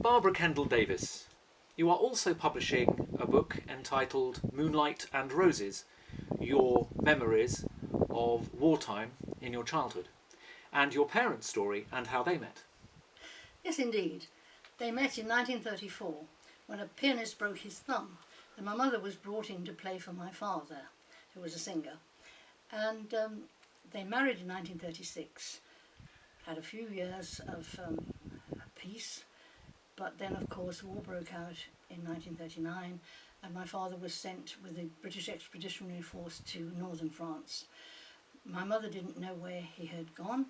Barbara Kendall Davies. You are also publishing a book entitled Moonlight and Roses, Your Memories of Wartime in Your Childhood, and your parents' story and how they met. Yes, indeed. They met in 1934 when a pianist broke his thumb and my mother was brought in to play for my father, who was a singer. And they married in 1936, had a few years of peace, but then of course war broke out in 1939 and my father was sent with the British Expeditionary Force to northern France. My mother didn't know where he had gone,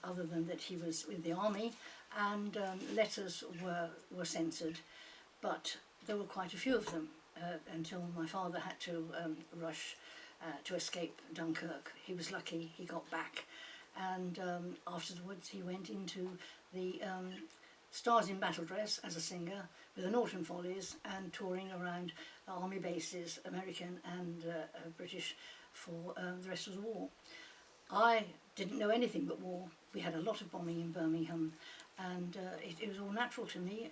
other than that he was with the army, and letters were censored, but there were quite a few of them until my father had to rush to escape Dunkirk. He was lucky he got back, and afterwards he went into the Stars in Battle Dress as a singer with the Norton Follies and touring around army bases, American and British, for the rest of the war. I didn't know anything but war. We had a lot of bombing in Birmingham, and it was all natural to me.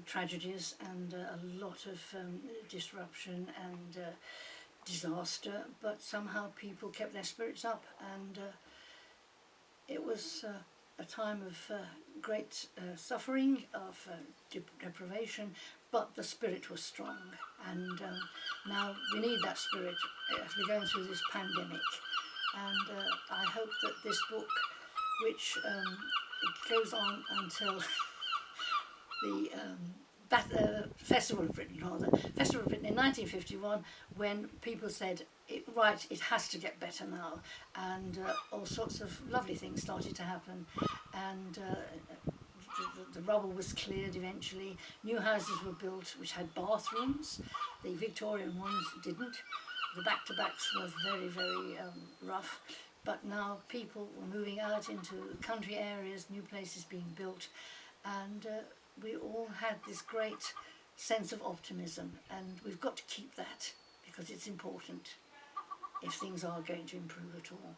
Tragedies and a lot of disruption and disaster, but somehow people kept their spirits up, and it was a time of great suffering, of deprivation, but the spirit was strong, and now we need that spirit as we're going through this pandemic. And I hope that this book, which it goes on until the Festival of Britain, Festival of Britain in 1951, when people said, right, it has to get better now, and all sorts of lovely things started to happen, and the rubble was cleared eventually. New houses were built which had bathrooms. The Victorian ones didn't. The back-to-backs were very, very rough, but now people were moving out into country areas, new places being built, and we all had this great sense of optimism, and we've got to keep that because it's important if things are going to improve at all.